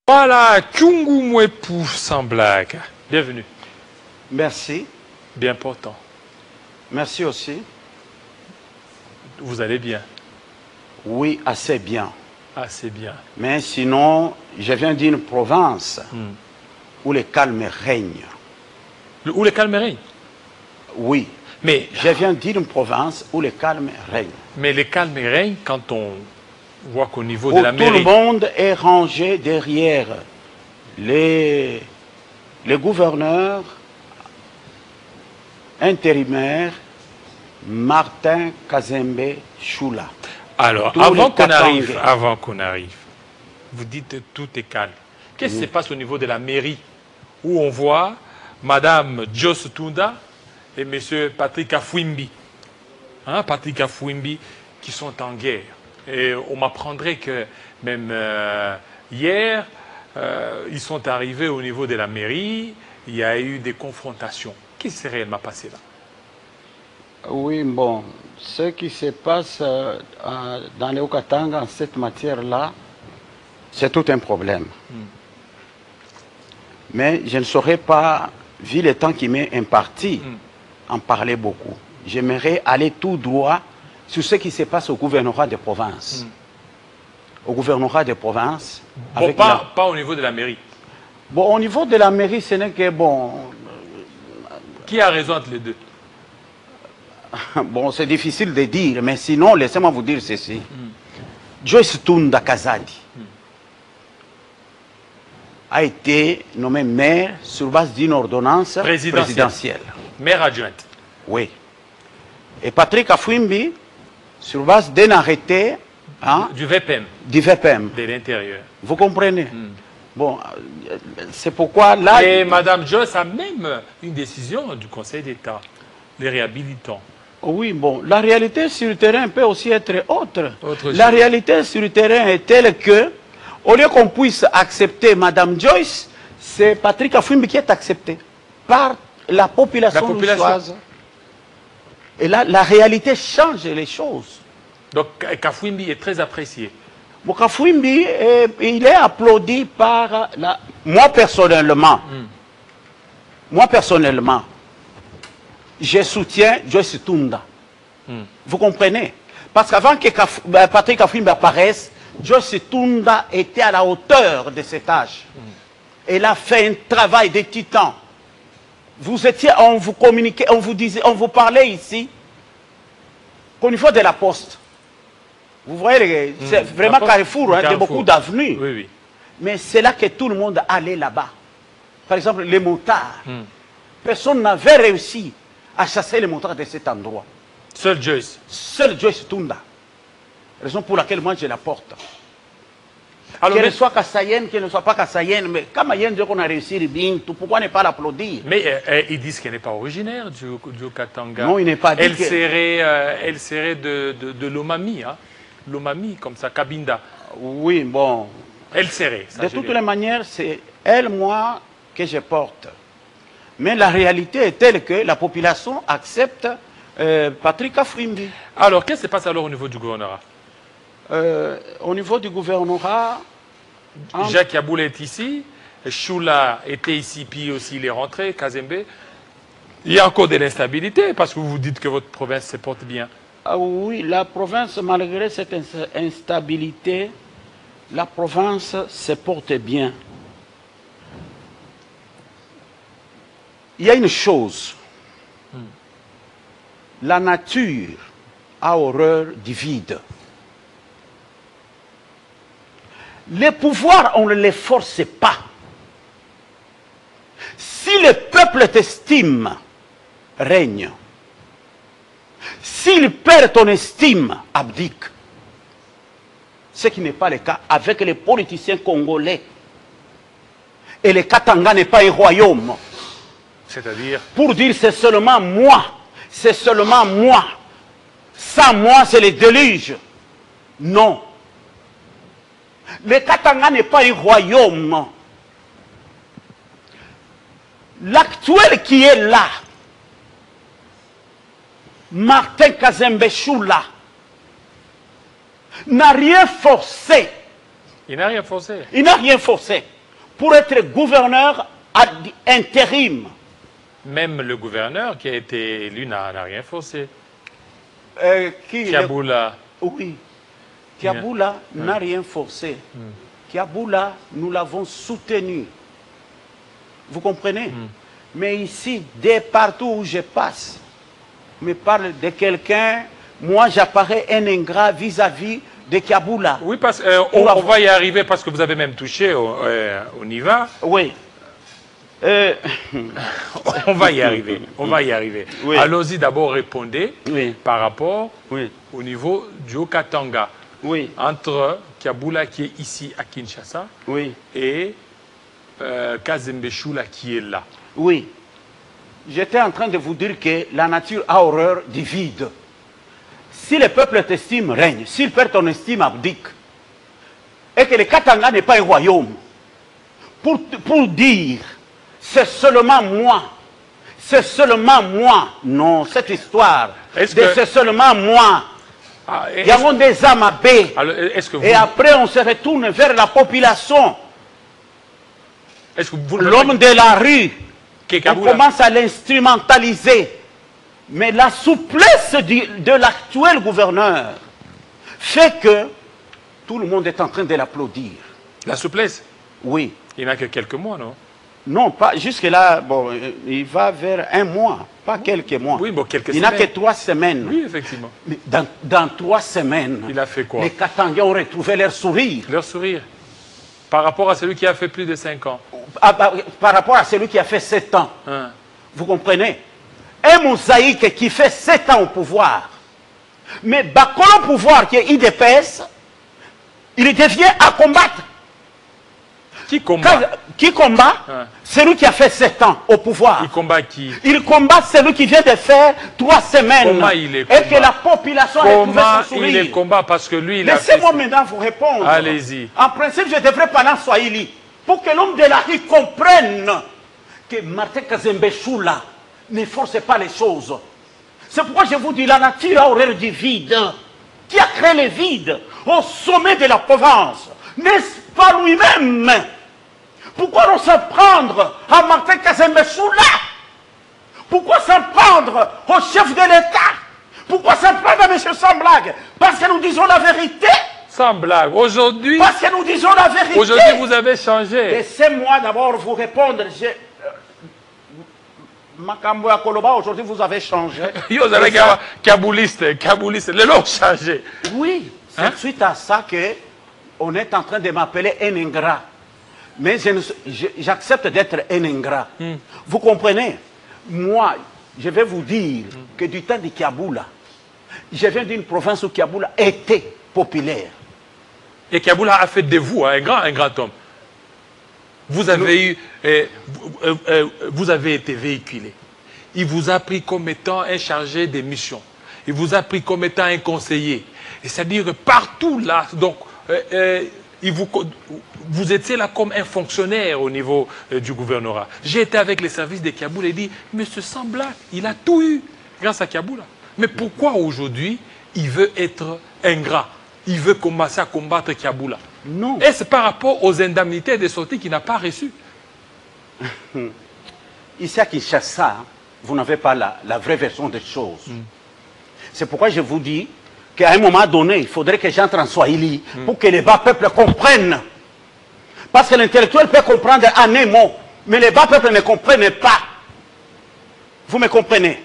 Voilà, Kyungu Mwepu sans blague. Bienvenue. Merci. Bien portant. Merci aussi. Vous allez bien? Oui, assez bien. Assez bien. Mais sinon, je viens d'une province où le calme règne. Où le calme règne? Oui. Mais je viens d'une province où le calme règne. Mais le calme règne quand on voit qu'au niveau où de la mairie... tout le monde est rangé derrière les gouverneurs intérimaires Martin Kazembe Choula. Alors, avant qu'on arrive, vous dites tout est calme. Qu'est-ce qui se passe au niveau de la mairie où on voit Madame Joyce Tunda et Monsieur Patrick Afouimbi, Patrick Afouimbi, qui sont en guerre. Et on m'apprendrait que même hier, ils sont arrivés au niveau de la mairie, il y a eu des confrontations. Qu'est-ce qui s'est réellement passé là? Oui, bon, ce qui se passe dans les Okatanga en cette matière-là, c'est tout un problème. Mais je ne saurais pas, vu le temps qui m'est imparti, en parler beaucoup. J'aimerais aller tout droit sur ce qui se passe au gouvernorat des provinces. Au gouvernorat des provinces. Bon, pas au niveau de la mairie. Bon, au niveau de la mairie, ce n'est que bon... Qui a raison entre les deux? Bon, c'est difficile de dire, mais sinon, laissez-moi vous dire ceci. Joyce Tunda Kazadi a été nommé maire sur base d'une ordonnance présidentielle. Maire adjointe. Oui. Et Patrick Afouimbi, sur base d'un arrêté... du VPM. Du VPM. De l'intérieur. Vous comprenez? Bon, c'est pourquoi là... Et Mme Joyce a même une décision du Conseil d'État, les réhabilitants. Oui, bon, la réalité sur le terrain peut aussi être autre. La réalité sur le terrain est telle que, au lieu qu'on puisse accepter Mme Joyce, c'est Patrick Afouimbi qui est accepté par la population lussoise. Et là, la réalité change les choses. Donc, Kafouimbi est très apprécié. Bon, Kafouimbi, il est applaudi par la... Moi, personnellement, je soutiens Joyce Tunda. Vous comprenez? Parce qu'avant que Patrick Afouimbi apparaisse, Joyce Tunda était à la hauteur de cet âge. Elle a fait un travail de titan. Vous étiez, on vous communiquait, on vous disait, on vous parlait ici qu'au niveau de la poste, vous voyez, c'est vraiment Carrefour, il y a beaucoup d'avenues. Oui, oui. Mais c'est là que tout le monde allait là-bas. Par exemple, les motards. Personne n'avait réussi à chasser les motards de cet endroit. Seul Joyce. Seul Joyce Tunda. Raison pour laquelle moi je la porte. Qu'elle soit Kassayenne, qu'elle ne soit pas Kassayenne, mais quand Mayenne dit qu'on a réussi Bintou, pourquoi ne pas l'applaudir? Mais ils disent qu'elle n'est pas originaire du Okatanga. Non, il n'est pas dit elle serait de l'Omami, l'Omami, comme ça, Kabinda. Oui, bon. Elle serait. De toutes les manières, c'est elle, moi, que je porte. Mais la réalité est telle que la population accepte Patrick Afouimbi. Alors, qu'est-ce qui se passe alors au niveau du gouvernorat? Au niveau du gouvernorat... Jacques Yaboul est ici, Choula était ici, puis aussi il est rentré, Kazembe. Il y a encore de l'instabilité, parce que vous vous dites que votre province se porte bien. Ah oui, la province, malgré cette instabilité, la province se porte bien. Il y a une chose. La nature a horreur du vide. Les pouvoirs, on ne les force pas. Si le peuple t'estime, règne. S'il perd ton estime, abdique. Ce qui n'est pas le cas avec les politiciens congolais. Et le Katanga n'est pas un royaume. C'est-à-dire? Pour dire c'est seulement moi. C'est seulement moi. Sans moi, c'est le déluge. Non. Le Katanga n'est pas un royaume. L'actuel qui est là, Martin Kazembe Choula, n'a rien forcé. Il n'a rien forcé. Il n'a rien forcé. pour être gouverneur intérim. Même le gouverneur qui a été élu n'a rien forcé. Kiaboula. Oui. Kiaboula n'a rien forcé. Kiaboula, nous l'avons soutenu. Vous comprenez? Mais ici, dès partout où je passe, me parle de quelqu'un, moi j'apparais un ingrat vis-à-vis de Kiaboula. Oui, parce qu'on va y arriver parce que vous avez même touché au Niva. Oui. On va y arriver. On va y arriver. Oui. Allons-y d'abord répondez par rapport au niveau du Haut-Katanga. Oui. Entre Kiaboula qui est ici à Kinshasa et Kazembe Choula qui est là. Oui. J'étais en train de vous dire que la nature a horreur du vide. Si le peuple t'estime, règne. S'il perd ton estime, abdique. Et que le Katanga n'est pas un royaume. Pour dire, c'est seulement moi. C'est seulement moi. Non, cette histoire. C'est seulement moi. Il y a des âmes à baie. Et après, on se retourne vers la population. L'homme de la rue. On commence à l'instrumentaliser. Mais la souplesse de l'actuel gouverneur fait que tout le monde est en train de l'applaudir. La souplesse? Oui. Il n'a que quelques mois, non? Non, pas jusque-là. Bon, il va vers un mois, pas quelques mois. Oui, bon, quelques semaines. Il n'a que 3 semaines. Oui, effectivement. Mais dans 3 semaines, il a fait quoi? Les Katangais ont retrouvé leur sourire. Leur sourire? Par rapport à celui qui a fait plus de 5 ans? Par rapport à celui qui a fait 7 ans. Vous comprenez? Un mosaïque qui fait 7 ans au pouvoir, mais Bakolo au pouvoir qui est IDPS, il devient à combattre. Qui combat? Qui combat? Celui qui a fait 7 ans au pouvoir. Il combat qui? Il combat celui qui vient de faire 3 semaines. Comment il est combat? Et que la population a retrouvé son sourire. Comment il est combat? Parce que lui, il a Laissez-moi maintenant vous répondre. Allez-y. En principe, je devrais parler en Swahili. Pour que l'homme de la rue comprenne que Martin Kazembe Choula ne force pas les choses. C'est pourquoi je vous dis, la nature a horreur du vide. Qui a créé le vide au sommet de la Provence? N'est-ce pas lui-même? Pourquoi on s'en prendre à Martin Kazembe Choula? Pourquoi s'en prendre au chef de l'État? Pourquoi s'en prendre à M. Samblag? Parce que nous disons la vérité. Sans blague. Aujourd'hui... Parce que nous disons la vérité. Aujourd'hui, vous avez changé. Laissez-moi d'abord vous répondre. Makambo à Koloba, aujourd'hui vous avez changé. Vous avez kabouliste. Les lots ont changé. Oui, c'est suite à ça qu'on est en train de m'appeler un ingrat. Mais j'accepte d'être un ingrat. Vous comprenez? Moi, je vais vous dire que du temps de Kiaboula, je viens d'une province où Kiaboula était populaire. Et Kiaboula a fait de vous un grand homme. Vous avez vous avez été véhiculé. Il vous a pris comme étant un chargé des missions. Il vous a pris comme étant un conseiller. C'est-à-dire que partout là, donc, vous étiez là comme un fonctionnaire au niveau du gouvernorat. J'ai été avec les services de Kiaboula et dit, mais ce Sambla, il a tout eu grâce à Kiaboula. Mais pourquoi aujourd'hui, il veut être ingrat? Il veut commencer à combattre Kiaboula? Non. Et c'est par rapport aux indemnités de sortie qu'il n'a pas reçues. Ici à Kinshasa, vous n'avez pas la vraie version des choses. C'est pourquoi je vous dis qu'à un moment donné, il faudrait que j'entre en Swahili pour que les bas peuples comprennent. Parce que l'intellectuel peut comprendre en un mot, mais les bas peuples ne comprennent pas. Vous me comprenez?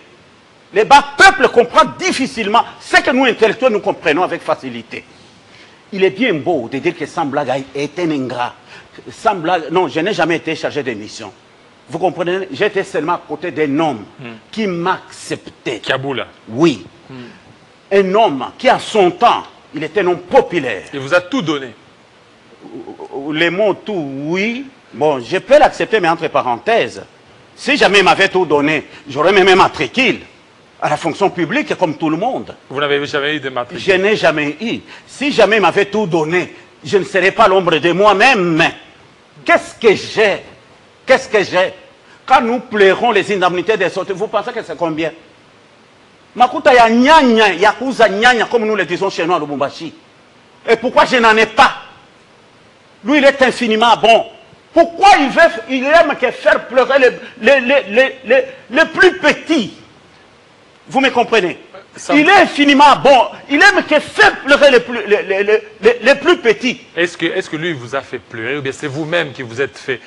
Les bas peuples comprennent difficilement ce que nous, intellectuels, nous comprenons avec facilité. Il est bien beau de dire que Samblag est un ingrat. Samblag, non, je n'ai jamais été chargé de mission. Vous comprenez? J'étais seulement à côté d'un homme qui m'acceptait. Kiaboula? Oui. Un homme qui, à son temps, il était un homme populaire. Il vous a tout donné? Les mots tout, oui. Bon, je peux l'accepter, mais entre parenthèses. Si jamais il m'avait tout donné, j'aurais même matricule à la fonction publique comme tout le monde. Vous n'avez jamais eu de matricule? Je n'ai jamais eu. Si jamais il m'avait tout donné, je ne serais pas l'ombre de moi-même. Qu'est-ce que j'ai? Qu'est-ce que j'ai? Quand nous plairons les indemnités des sorties, vous pensez que c'est combien? Makuta ya nyanya, ya kuza nyanya, comme nous le disons chez nous à Lubumbashi. Et pourquoi je n'en ai pas? Lui, il est infiniment bon. Pourquoi il aime que faire pleurer les plus petits? Vous me comprenez? Il est infiniment bon. Il aime que faire pleurer les plus petits. Est-ce que lui vous a fait pleurer ou bien c'est vous-même qui vous êtes fait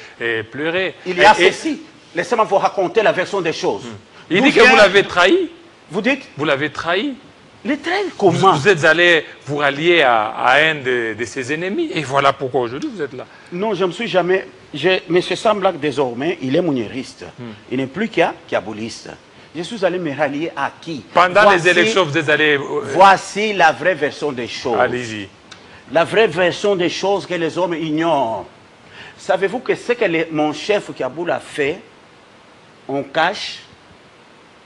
pleurer? Il y a ceci. Laissez-moi vous raconter la version des choses. Il dit que vous l'avez trahi. Vous dites? Vous l'avez trahi. Les trahi comment? Vous êtes allé vous rallier à un de ses ennemis. Et voilà pourquoi aujourd'hui vous êtes là. Non, je ne me suis jamais... M. Samblak, désormais, il est mouniriste. Il n'est plus kabouliste. Je suis allé me rallier à qui? Pendant les élections, vous êtes allé... Voici la vraie version des choses. Allez-y. La vraie version des choses que les hommes ignorent. Savez-vous que ce que mon chef Kaboul a fait, on cache,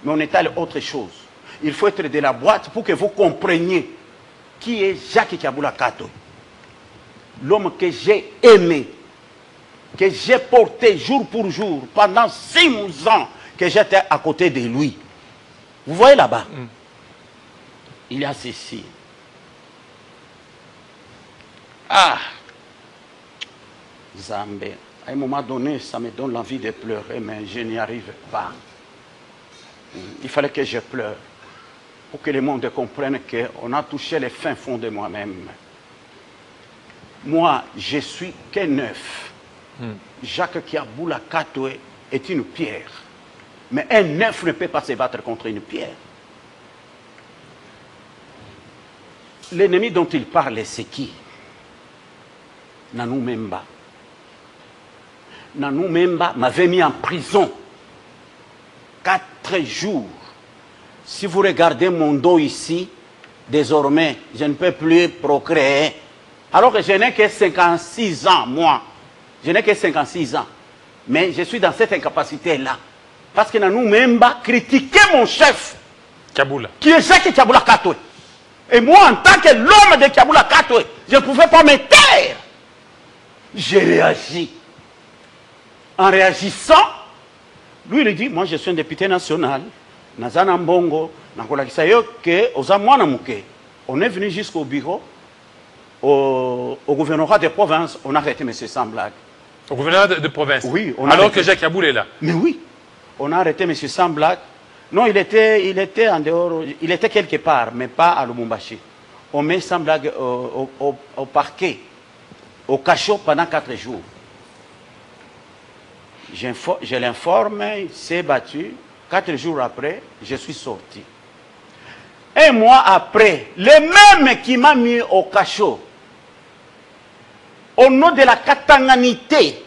mais on étale autre chose. Il faut être de la boîte pour que vous compreniez qui est Jacques Kaboula Kato. L'homme que j'ai aimé, que j'ai porté jour pour jour, pendant 6 ans que j'étais à côté de lui. Vous voyez là-bas, il y a ceci. Ah, Zambé, à un moment donné, ça me donne l'envie de pleurer, mais je n'y arrive pas. Il fallait que je pleure pour que le monde comprenne qu'on a touché les fins fonds de moi-même. Moi, je suis qu'un œuf. Jacques Kaboula Katoé est une pierre. Mais un œuf ne peut pas se battre contre une pierre. L'ennemi dont il parle, c'est qui? Nanou Memba. Nanou Memba m'avait mis en prison 4 jours. Si vous regardez mon dos ici, désormais, je ne peux plus procréer. Alors que je n'ai que 56 ans, moi. Je n'ai que 56 ans. Mais je suis dans cette incapacité-là. Parce que Nanou Memba critiquait mon chef. Kaboula. Qui est Jacques Kaboula Katoé. Et moi, en tant que l'homme de Kaboula Katoé, je ne pouvais pas me taire. J'ai réagi. En réagissant, lui, il dit, moi, je suis un député national. Nazana Mbongo, on est venu jusqu'au bureau, au gouvernorat de province, on a arrêté M. Samblak. Au gouvernorat de province? Oui. Alors que Jacques Kaboul est là? Mais oui, on a arrêté M. Samblak. Non, il était en dehors, il était quelque part, mais pas à Lubumbashi. On met Samblak au parquet, au cachot pendant 4 jours. Je l'informe, il s'est battu. 4 jours après, je suis sorti. 1 mois après, le même qui m'a mis au cachot, au nom de la katanganité,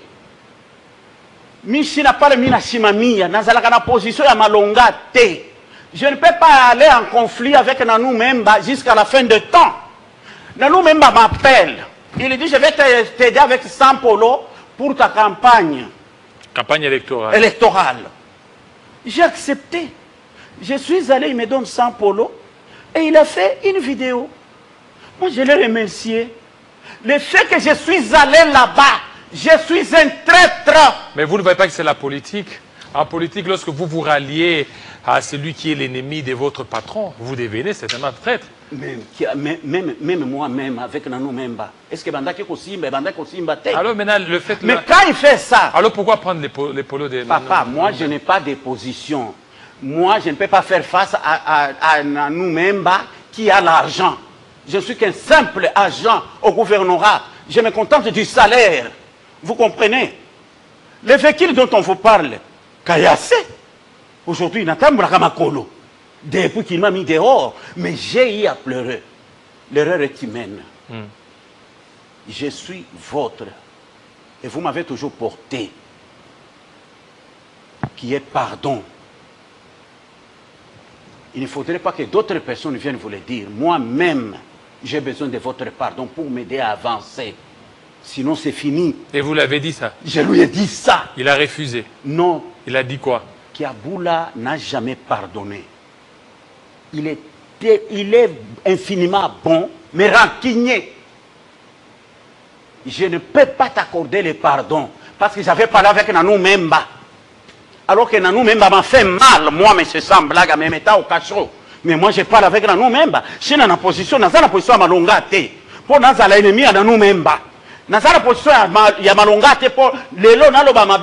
Michi n'a pas mis la chimamia, n'a pas la position à Malonga T. Je ne peux pas aller en conflit avec Nanou Memba jusqu'à la fin de temps. Nanou Memba m'appelle. Il dit, je vais t'aider avec 100 polos pour ta campagne. Campagne électorale. J'ai accepté. Je suis allé, il me donne 100 polos et il a fait une vidéo. Moi, je l'ai remercié. Le fait que je suis allé là-bas, je suis un traître. Mais vous ne voyez pas que c'est la politique? En politique, lorsque vous vous ralliez à celui qui est l'ennemi de votre patron, vous devenez certainement traître. Même moi-même, avec Nanou Memba, est-ce que Bandaki Kosimba, Bandaki Kosimba tête? Alors maintenant, le fait... Mais quand il fait ça... Alors pourquoi prendre les polos de... Papa, moi je n'ai pas de position. Moi je ne peux pas faire face à Nanou Memba qui a l'argent. Je suis qu'un simple agent au gouvernorat. Je me contente du salaire. Vous comprenez? Les véhicules dont on vous parle, Kayassé, aujourd'hui, Natam Brakamakolo. Depuis qu'il m'a mis dehors, mais j'ai eu à pleurer. L'erreur est humaine. Je suis votre. Et vous m'avez toujours porté. Qui est pardon. Il ne faudrait pas que d'autres personnes viennent vous le dire. Moi-même, j'ai besoin de votre pardon pour m'aider à avancer. Sinon, c'est fini. Et vous l'avez dit ça? Je lui ai dit ça. Il a refusé? Non. Il a dit quoi? Kaboula n'a jamais pardonné. Il est infiniment bon, mais rancunier. Je ne peux pas t'accorder le pardon parce que j'avais parlé avec Nanou Memba. Alors que Nanou Memba m'a fait mal, moi, M. Samblaga, me mettant au cachot. Mais moi, je parle avec Nanou Memba. Je suis dans la position à Malonga. Pour nous, l'ennemi à Nanou Memba. Dans la position, il y a Malonga,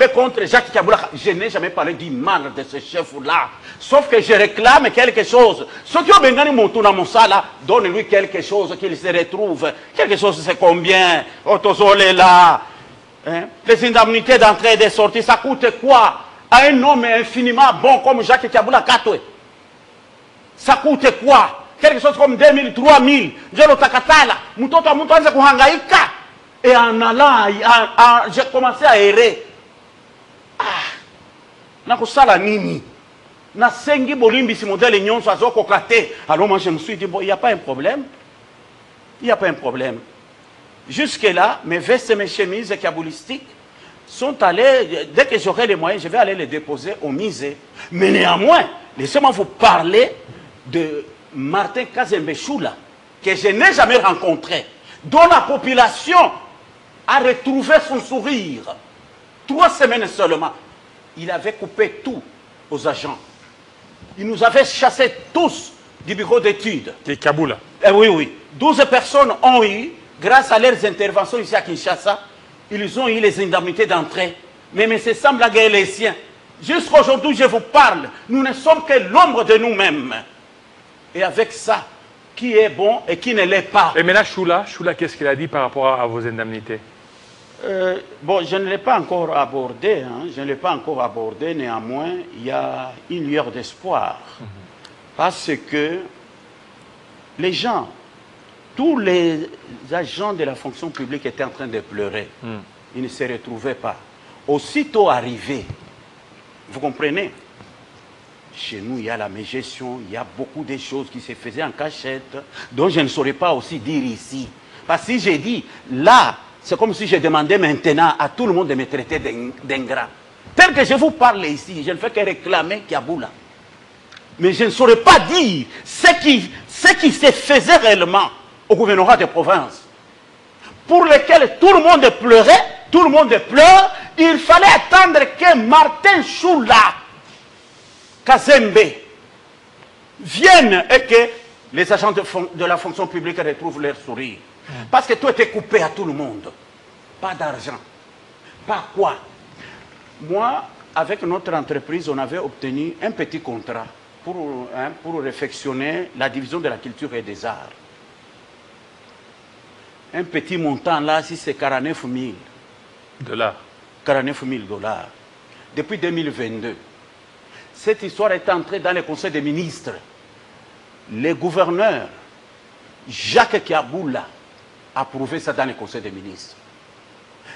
contre Jacques Kabula. Je n'ai jamais parlé du mal de ce chef-là. Sauf que je réclame quelque chose. Ceux qui ont besoin mon tour dans mon salle, donne-lui quelque chose qu'il se retrouve. Quelque chose, c'est combien? Otozole là. Hein? Les indemnités d'entrée et de sortie, ça coûte quoi? À un homme infiniment bon comme Jacques Kabula Katwe. Ça coûte quoi? Quelque chose comme 2000, 3000. Je le takatala. Moutoto moutoto kuhangaika. Et en allant, j'ai commencé à errer. Ah, nakosala nini? Na sengi bolimbi si modèle nyonso azoko kate. Alors moi je me suis dit bon, il n'y a pas un problème. Il n'y a pas un problème. Jusque là, mes vestes et mes chemises kabbalistiques sont allées, dès que j'aurai les moyens, je vais aller les déposer au musée. Mais néanmoins, laissez-moi vous parler de Martin Kazembe Choula, que je n'ai jamais rencontré, dont la population a retrouvé son sourire. 3 semaines seulement. Il avait coupé tout aux agents. Il nous avait chassés tous du bureau d'études. De Kaboul. Oui, oui. 12 personnes ont eu, grâce à leurs interventions ici à Kinshasa, ils ont eu les indemnités d'entrée. Mais M. Samblaga est les siens. Jusqu'à aujourd'hui, je vous parle. Nous ne sommes que l'ombre de nous-mêmes. Et avec ça, qui est bon et qui ne l'est pas. Et maintenant, Choula, qu'est-ce qu'il a dit par rapport à vos indemnités? Bon, je ne l'ai pas encore abordé. Hein. Je ne l'ai pas encore abordé. Néanmoins, il y a une lueur d'espoir. Parce que les gens, tous les agents de la fonction publique étaient en train de pleurer. Ils ne se retrouvaient pas. Aussitôt arrivés, vous comprenez? Chez nous, il y a la mégestion, il y a beaucoup de choses qui se faisaient en cachette, dont je ne saurais pas aussi dire ici. Parce que si j'ai dit, là, c'est comme si je demandais maintenant à tout le monde de me traiter d'ingrat. Tel que je vous parle ici, je ne fais que réclamer Kaboula. Mais je ne saurais pas dire ce qui se faisait réellement au gouvernorat de province, pour lequel tout le monde pleurait, tout le monde pleure. Il fallait attendre que Martin Choula Kazembe viennent et que les agents de la fonction publique retrouvent leur sourire. Parce que tout était coupé à tout le monde. Pas d'argent. Pas quoi. Moi, avec notre entreprise, on avait obtenu un petit contrat pour réfectionner la division de la culture et des arts. Un petit montant là, si c'est 49 000 $. 49 000 $. Depuis 2022. Cette histoire est entrée dans le Conseil des ministres. Le gouverneur, Jacques Kaboula, a approuvé ça dans le Conseil des ministres.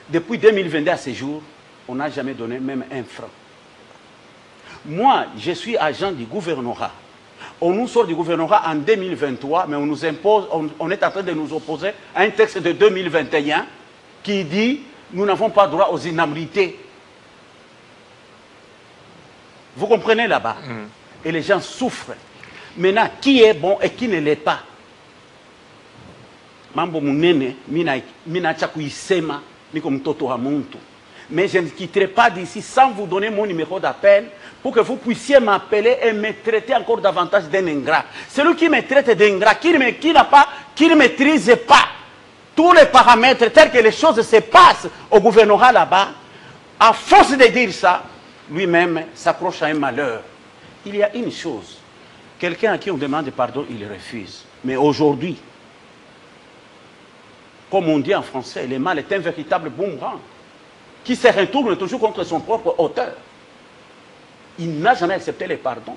Depuis 2022 à ce jour, on n'a jamais donné même un franc. Moi, je suis agent du gouvernorat. On nous sort du gouvernorat en 2023, mais on nous impose, on est en train de nous opposer à un texte de 2021 qui dit « Nous n'avons pas droit aux indemnités ». Vous comprenez là-bas? Et les gens souffrent. Maintenant, qui est bon et qui ne l'est pas? Mambo munene, mina chakuisema, niko mtoto wa muntu. Mais je ne quitterai pas d'ici sans vous donner mon numéro d'appel pour que vous puissiez m'appeler et me traiter encore davantage d'un ingrat. Celui qui me traite d'ingrat, qui ne maîtrise pas tous les paramètres tels que les choses se passent au gouvernorat là-bas, à force de dire ça, lui-même s'accroche à un malheur. Il y a une chose, quelqu'un à qui on demande pardon, il refuse. Mais aujourd'hui, comme on dit en français, le mal est un véritable boomerang qui se retourne toujours contre son propre auteur. Il n'a jamais accepté les pardons.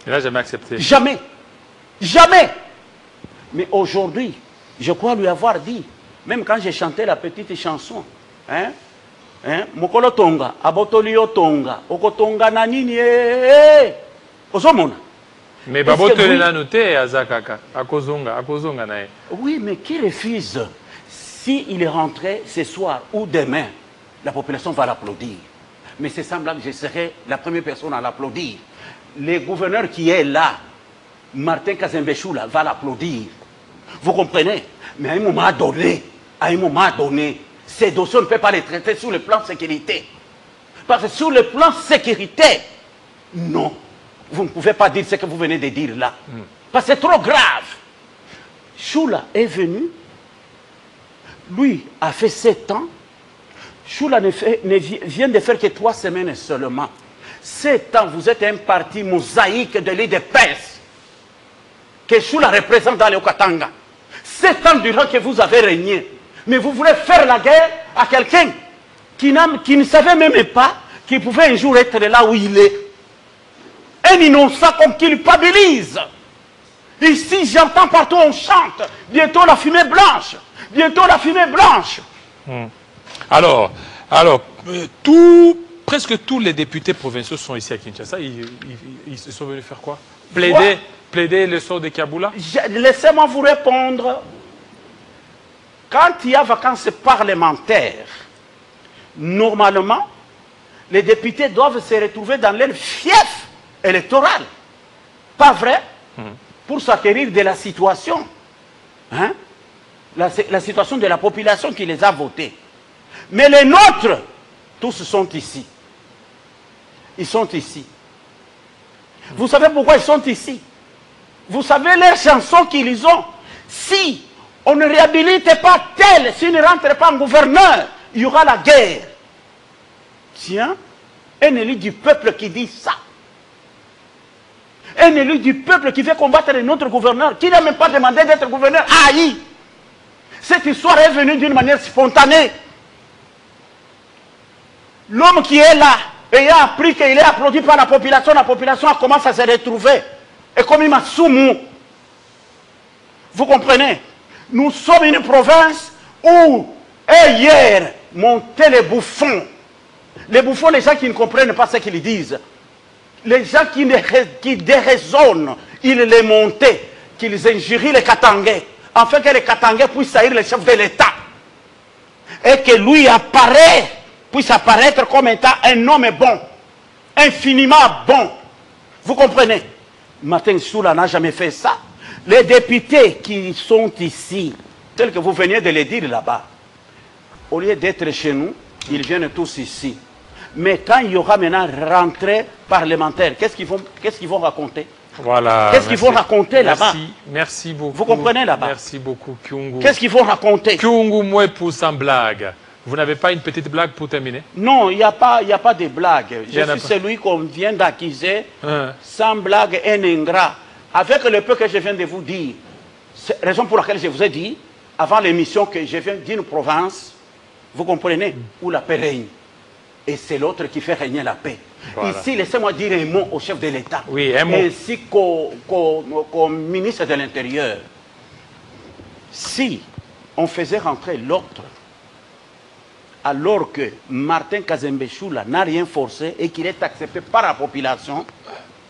Il n'a jamais accepté. Jamais. Jamais. Mais aujourd'hui, je crois lui avoir dit, même quand j'ai chanté la petite chanson, Mokolo tonga, abotolio tonga, okotonga nanini, ozomona. Mais babotole la noté azakaka, akozonga nae. Oui, mais qui refuse? S'il est rentré ce soir ou demain, la population va l'applaudir. Mais c'est semblable que je serai la première personne à l'applaudir. Le gouverneur qui est là, Martin Kazembe Choula, va l'applaudir. Vous comprenez? Mais à un moment donné, ces dossiers, on ne peut pas les traiter sur le plan sécurité. Parce que sur le plan sécurité, non. Vous ne pouvez pas dire ce que vous venez de dire là. Parce que c'est trop grave. Choula est venu Lui a fait 7 ans. Choula vient de faire que 3 semaines seulement. 7 ans, vous êtes un parti mosaïque de l'IDPS que Choula représente dans le Okatanga. 7 ans durant que vous avez régné. Mais vous voulez faire la guerre à quelqu'un qui ne savait même pas qu'il pouvait un jour être là où il est. Un innocent qu'on culpabilise. Ici, j'entends partout, on chante. Bientôt la fumée blanche. Bientôt la fumée blanche. Alors, presque tous les députés provinciaux sont ici à Kinshasa. Ils sont venus faire quoi? Plaider le sort de Kaboula? Laissez-moi vous répondre. Quand il y a vacances parlementaires, normalement, les députés doivent se retrouver dans leur fief électoral. Pas vrai? Pour s'acquérir de la situation. Hein? La situation de la population qui les a votés. Mais les nôtres, tous sont ici. Ils sont ici. Vous savez pourquoi ils sont ici? Vous savez les chansons qu'ils ont? Si on ne réhabilite pas tel, s'il ne rentre pas en gouverneur, il y aura la guerre. Tiens, un élu du peuple qui dit ça. Un élu du peuple qui veut combattre notre gouverneur, qui n'a même pas demandé d'être gouverneur, haï. Cette histoire est venue d'une manière spontanée. L'homme qui est là, ayant appris qu'il est applaudi par la population a commencé à se retrouver. Et comme il m'a soumou, vous comprenez? Nous sommes une province où, hier, montaient les bouffons. Les bouffons, les gens qui ne comprennent pas ce qu'ils disent. Les gens qui déraisonnent, ils les montaient, qu'ils injurient les Katangais, afin que les Katangais puissent haïr le chef de l'État. Et que lui puisse apparaître comme étant un homme bon, infiniment bon. Vous comprenez? Martin Choula n'a jamais fait ça. Les députés qui sont ici, tels que vous veniez de le dire là-bas, au lieu d'être chez nous, ils viennent tous ici. Mais quand il y aura maintenant rentrée parlementaire, qu'est-ce qu'ils vont raconter? Voilà. Qu'est-ce qu'ils vont raconter là-bas? Merci beaucoup. Vous comprenez là-bas? Merci beaucoup, Kyungu. Qu'est-ce qu'ils vont raconter? Kyungu Moué pour sans blague. Vous n'avez pas une petite blague pour terminer? Non, il n'y a pas de blague. Je suis celui qu'on vient d'accuser, sans blague, un ingrat. Avec le peu que je viens de vous dire, c'est la raison pour laquelle je vous ai dit, avant l'émission, que je viens d'une province, vous comprenez, où la paix règne. Et c'est l'autre qui fait régner la paix. Voilà. Ici, laissez-moi dire un mot au chef de l'État. Oui, un mot. Et ainsi qu'au ministre de l'Intérieur. Si on faisait rentrer l'autre, alors que Martin Kazembe Choula n'a rien forcé et qu'il est accepté par la population,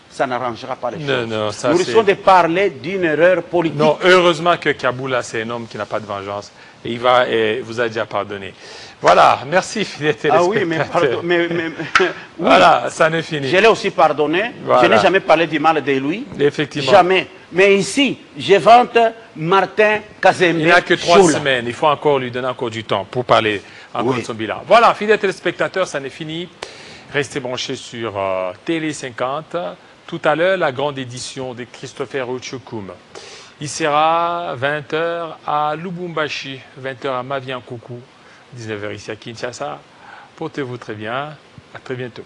ça n'arrangera pas les choses. Non, ça, nous risquons de parler d'une erreur politique. Non, heureusement que Kaboula, c'est un homme qui n'a pas de vengeance. Et il vous a déjà pardonné. Voilà, merci, fidèles téléspectateurs. Ah oui, mais oui. Voilà, ça n'est fini. Je l'ai aussi pardonné. Voilà. Je n'ai jamais parlé du mal de lui. Effectivement. Jamais. Mais ici, je vante Martin Kazembe. Il n'a que 3 semaines. Il faut encore lui donner encore du temps pour parler encore de son bilan. Voilà, fidèles téléspectateurs, ça n'est fini. Restez branchés sur Télé 50. Tout à l'heure, la grande édition de Christopher Ochokoum. Il sera 20h à Lubumbashi, 20h à Maviankoukou, 19h ici à Kinshasa. Portez-vous très bien. À très bientôt.